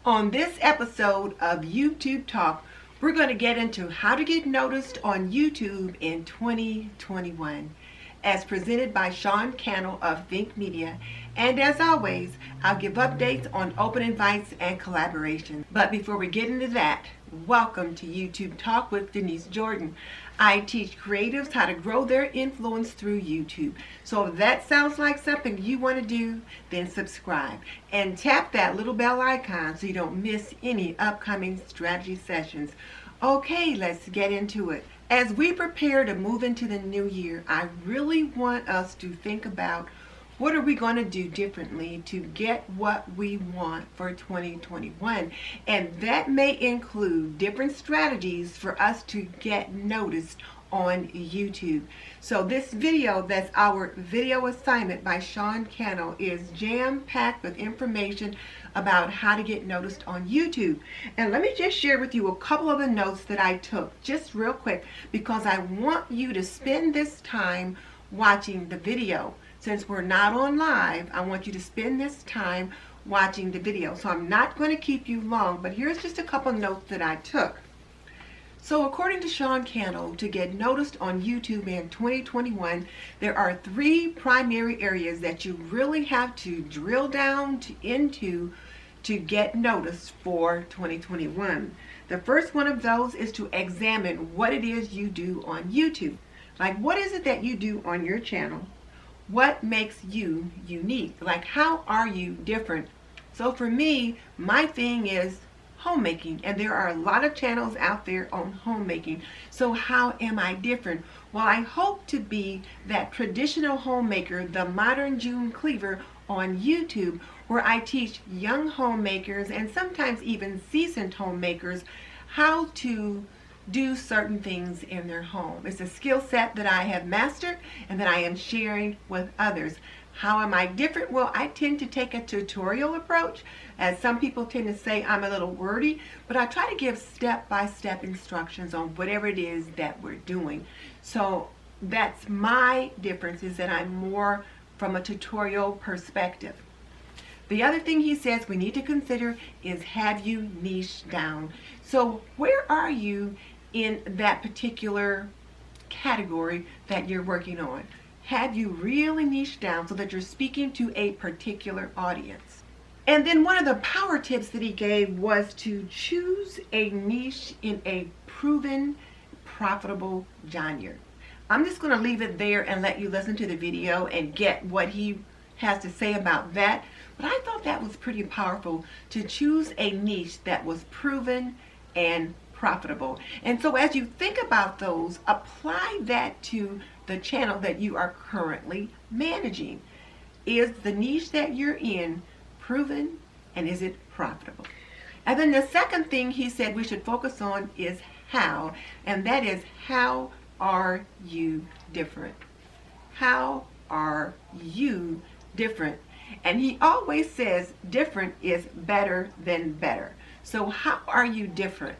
On this episode of YouTube Talk, we're going to get into how to get noticed on YouTube in 2021, as presented by Sean Cannell of Think Media. And as always, I'll give updates on open invites and collaborations. But before we get into that, welcome to YouTube Talk with Denise Jordan. I teach creatives how to grow their influence through YouTube. So if that sounds like something you want to do, then subscribe and tap that little bell icon so you don't miss any upcoming strategy sessions. Okay, let's get into it. As we prepare to move into the new year, I really want us to think about what are we going to do differently to get what we want for 2021? And that may include different strategies for us to get noticed on YouTube. So this video, that's our video assignment by Sean Cannell, is jam-packed with information about how to get noticed on YouTube. And let me just share with you a couple of the notes that I took just real quick, because I want you to spend this time watching the video. Since we're not on live, I want you to spend this time watching the video. So I'm not going to keep you long, but here's just a couple notes that I took. So according to Sean Cannell, to get noticed on YouTube in 2021, there are three primary areas that you really have to drill down into to get noticed for 2021. The first one of those is to examine what it is you do on YouTube. Like, what is it that you do on your channel? What makes you unique? Like, how are you different? So for me, my thing is homemaking, and there are a lot of channels out there on homemaking. So how am I different? Well, I hope to be that traditional homemaker, the modern June Cleaver on YouTube, where I teach young homemakers and sometimes even seasoned homemakers how to do certain things in their home. It's a skill set that I have mastered and that I am sharing with others. How am I different? Well, I tend to take a tutorial approach, as some people tend to say I'm a little wordy, but I try to give step-by-step instructions on whatever it is that we're doing. So that's my difference, is that I'm more from a tutorial perspective. The other thing he says we need to consider is, have you niched down? So where are you in that particular category that you're working on? Have you really niched down so that you're speaking to a particular audience? And then one of the power tips that he gave was to choose a niche in a proven, profitable genre. I'm just going to leave it there and let you listen to the video and get what he has to say about that. But I thought that was pretty powerful, to choose a niche that was proven and profitable. And so as you think about those, apply that to the channel that you are currently managing. Is the niche that you're in proven, and is it profitable? And then the second thing he said we should focus on is how, and that is, how are you different? How are you different? And he always says different is better than better. So how are you different?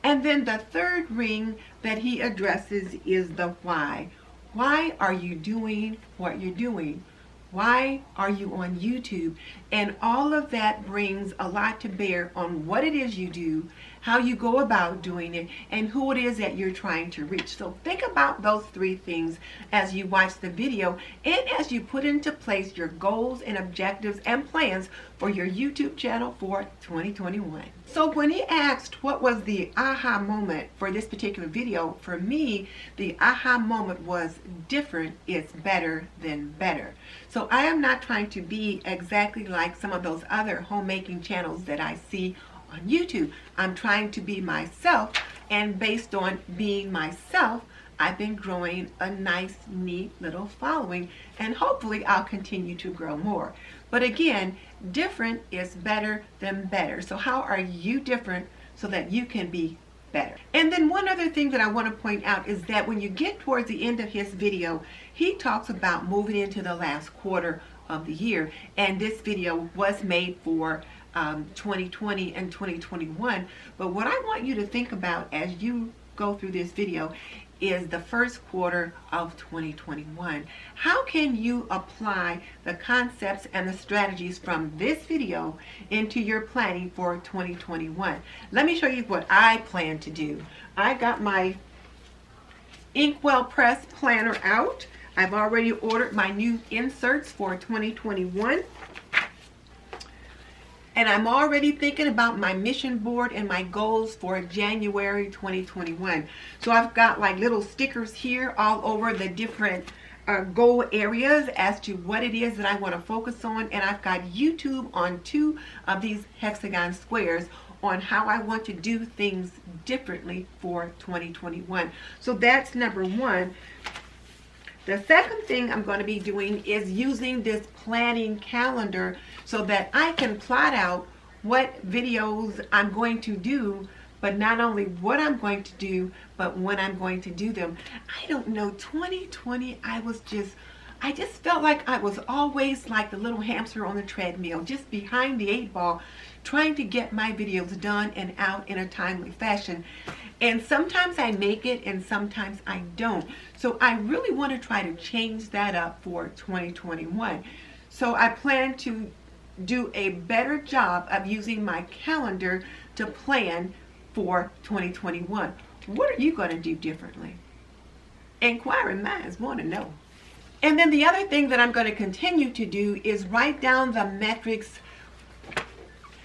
And then the third ring that he addresses is the why. Why are you doing what you're doing? Why are you on YouTube? And all of that brings a lot to bear on what it is you do, how you go about doing it, and who it is that you're trying to reach. So think about those three things as you watch the video and as you put into place your goals and objectives and plans for your YouTube channel for 2021. So when he asked what was the aha moment for this particular video, for me, the aha moment was different is better than better. So I am not trying to be exactly like some of those other homemaking channels that I see on YouTube. I'm trying to be myself, and based on being myself, I've been growing a nice, neat little following, and hopefully I'll continue to grow more. But again, different is better than better. So how are you different so that you can be better? And then one other thing that I want to point out is that when you get towards the end of his video, he talks about moving into the last quarter of the year, and this video was made for 2020 and 2021. But what I want you to think about as you go through this video is the first quarter of 2021. How can you apply the concepts and the strategies from this video into your planning for 2021? Let me show you what I plan to do. I got my Inkwell Press planner out. I've already ordered my new inserts for 2021. And I'm already thinking about my mission board and my goals for January 2021. So I've got like little stickers here all over the different goal areas as to what it is that I want to focus on. And I've got YouTube on 2 of these hexagon squares on how I want to do things differently for 2021. So that's number 1. The second thing I'm going to be doing is using this planning calendar so that I can plot out what videos I'm going to do, but not only what I'm going to do, but when I'm going to do them. I don't know, 2020, I just felt like I was always like the little hamster on the treadmill, just behind the 8 ball, trying to get my videos done and out in a timely fashion. And sometimes I make it and sometimes I don't. So I really want to try to change that up for 2021. So I plan to do a better job of using my calendar to plan for 2021. What are you going to do differently? Inquiring minds want to know. And then the other thing that I'm going to continue to do is write down the metrics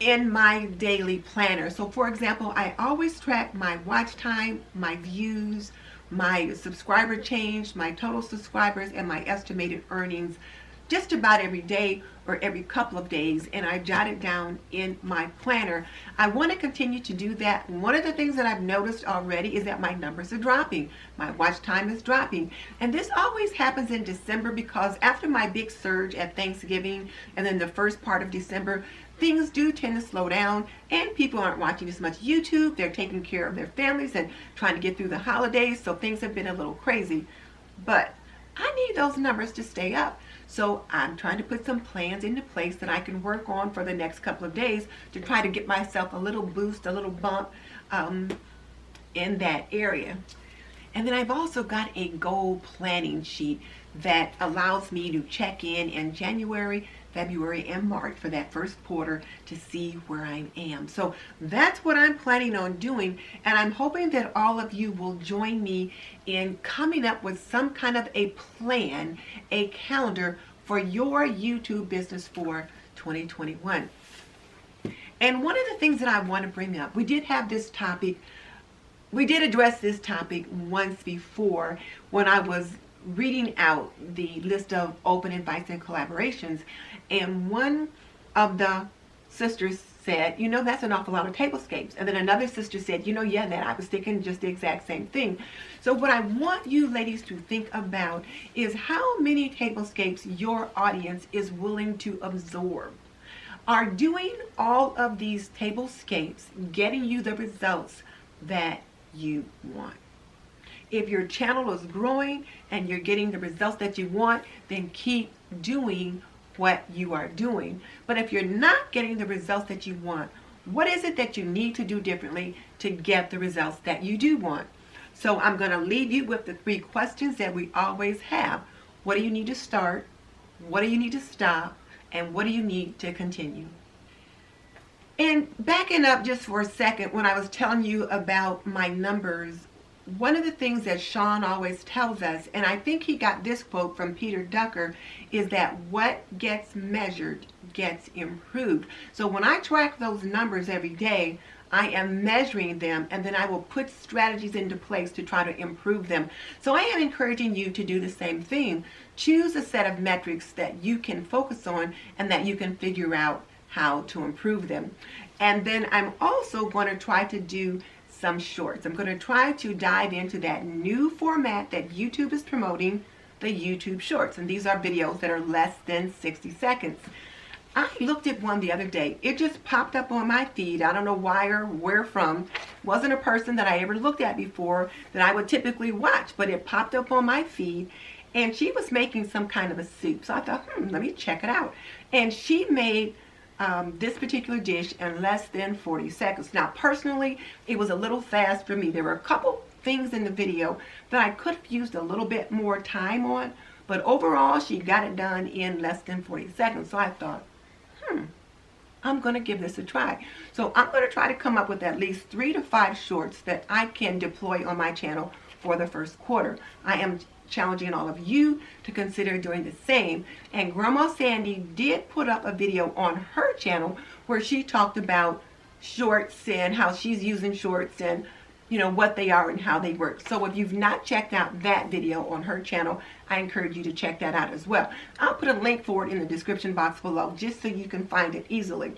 in my daily planner. So for example, I always track my watch time, my views, my subscriber change, my total subscribers, and my estimated earnings just about every day or every couple of days, and I jot it down in my planner. I want to continue to do that. One of the things that I've noticed already is that my numbers are dropping. My watch time is dropping. And this always happens in December because after my big surge at Thanksgiving and then the first part of December, things do tend to slow down and people aren't watching as much YouTube. They're taking care of their families and trying to get through the holidays, so things have been a little crazy. But I need those numbers to stay up. So I'm trying to put some plans into place that I can work on for the next couple of days to try to get myself a little boost, a little bump in that area. And then I've also got a goal planning sheet that allows me to check in January, February, and March for that first quarter to see where I am. So that's what I'm planning on doing, and I'm hoping that all of you will join me in coming up with some kind of a plan, a calendar for your YouTube business for 2021. And one of the things that I want to bring up, we did address this topic once before when I was reading out the list of open invites and collaborations, and one of the sisters said, you know, that's an awful lot of tablescapes. And then another sister said, you know, yeah, that I was thinking just the exact same thing. So what I want you ladies to think about is how many tablescapes your audience is willing to absorb. Are doing all of these tablescapes getting you the results that you want? If your channel is growing and you're getting the results that you want, then keep doing what you are doing. But if you're not getting the results that you want, what is it that you need to do differently to get the results that you do want? So I'm going to leave you with the 3 questions that we always have. What do you need to start? What do you need to stop? And what do you need to continue? And backing up just for a second, when I was telling you about my numbers, one of the things that Sean always tells us, and I think he got this quote from Peter Ducker, is that what gets measured gets improved. So when I track those numbers every day, I am measuring them, and then I will put strategies into place to try to improve them. So I am encouraging you to do the same thing. Choose a set of metrics that you can focus on and that you can figure out how to improve them. And then I'm also going to try to do some shorts. I'm going to try to dive into that new format that YouTube is promoting, the YouTube Shorts. And these are videos that are less than 60 seconds. I looked at one the other day. It just popped up on my feed. I don't know why or where from. Wasn't a person that I ever looked at before that I would typically watch, but it popped up on my feed. And she was making some kind of a soup. So I thought, let me check it out. And she made this particular dish in less than 40 seconds. Now, personally, it was a little fast for me. There were a couple things in the video that I could have used a little bit more time on, but overall she got it done in less than 40 seconds. So I thought, I'm going to give this a try. So I'm going to try to come up with at least 3 to 5 shorts that I can deploy on my channel for the first quarter. I am challenging all of you to consider doing the same. And Grandma Sandy did put up a video on her channel where she talked about shorts and how she's using shorts and what they are and how they work. So if you've not checked out that video on her channel, I encourage you to check that out as well. I'll put a link for it in the description box below just so you can find it easily.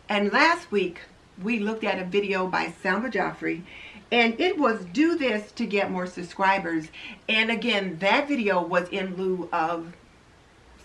And last week we looked at a video by Selma Joffrey, and it was do this to get more subscribers. And again, that video was in lieu of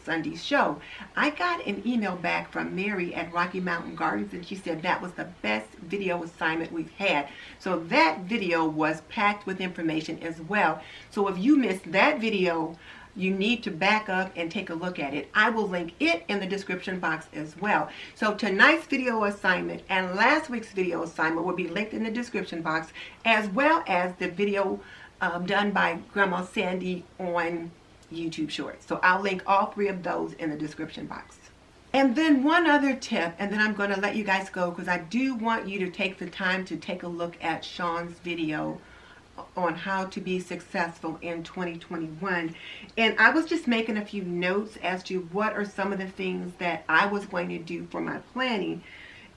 Sunday's show. I got an email back from Mary at Rocky Mountain Gardens, and she said that was the best video assignment we've had. So that video was packed with information as well. So if you missed that video, you need to back up and take a look at it. I will link it in the description box as well. So tonight's video assignment and last week's video assignment will be linked in the description box, as well as the video done by Grandma Sandy on YouTube Shorts. So I'll link all 3 of those in the description box. And then one other tip, and then I'm going to let you guys go because I do want you to take the time to take a look at Sean's video on how to be successful in 2021. And I was just making a few notes as to what are some of the things that I was going to do for my planning.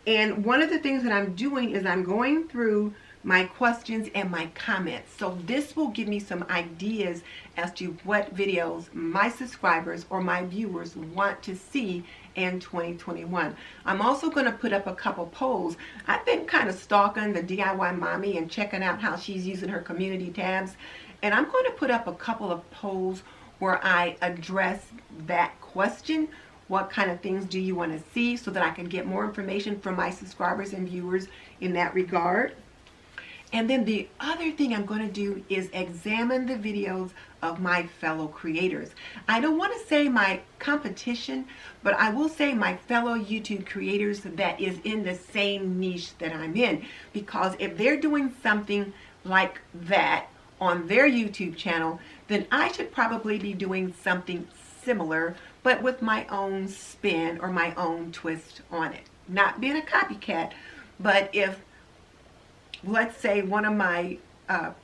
And one of the things that I'm doing is I'm going through my questions and my comments. So this will give me some ideas as to what videos my subscribers or my viewers want to see in 2021. I'm also going to put up a couple polls. I've been kind of stalking the DIY mommy and checking out how she's using her community tabs. And I'm going to put up a couple of polls where I address that question. What kind of things do you want to see, so that I can get more information from my subscribers and viewers in that regard. And then the other thing I'm going to do is examine the videos of my fellow creators. I don't want to say my competition, but I will say my fellow YouTube creators that is in the same niche that I'm in. Because if they're doing something like that on their YouTube channel, then I should probably be doing something similar, but with my own spin or my own twist on it. Not being a copycat, but if, let's say, one of my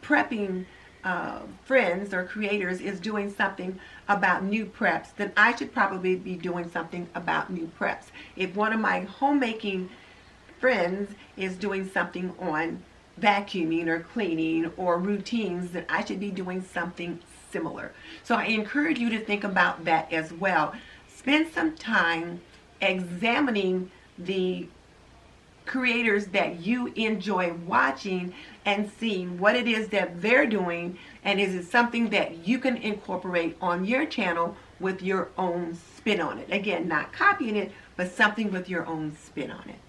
prepping friends or creators is doing something about new preps, then I should probably be doing something about new preps. If one of my homemaking friends is doing something on vacuuming or cleaning or routines, then I should be doing something similar. So I encourage you to think about that as well. Spend some time examining the creators that you enjoy watching and seeing what it is that they're doing, and is it something that you can incorporate on your channel with your own spin on it. Again, not copying it, but something with your own spin on it.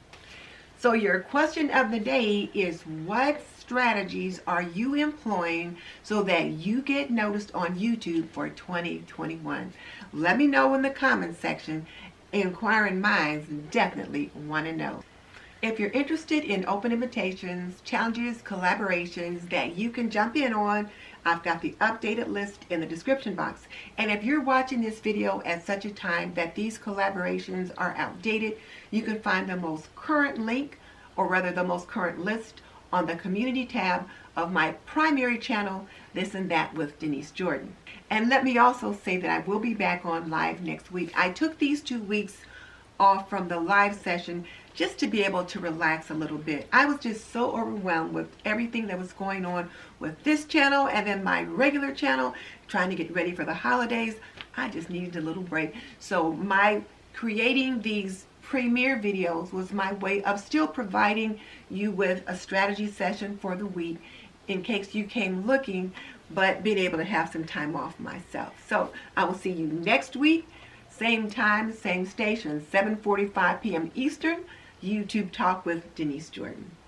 So your question of the day is, what strategies are you employing so that you get noticed on YouTube for 2021? Let me know in the comments section. Inquiring minds definitely want to know. If you're interested in open invitations, challenges, collaborations that you can jump in on, I've got the updated list in the description box. And if you're watching this video at such a time that these collaborations are outdated, you can find the most current link, or rather the most current list, on the community tab of my primary channel, This and That with Denise Jordan. And let me also say that I will be back on live next week. I took these 2 weeks off from the live session just to be able to relax a little bit. I was just so overwhelmed with everything that was going on with this channel and then my regular channel, trying to get ready for the holidays. I just needed a little break. So my creating these premiere videos was my way of still providing you with a strategy session for the week in case you came looking, but being able to have some time off myself. So I will see you next week. Same time, same station, 7:45 p.m. Eastern, YouTube Talk with Denise Jordan.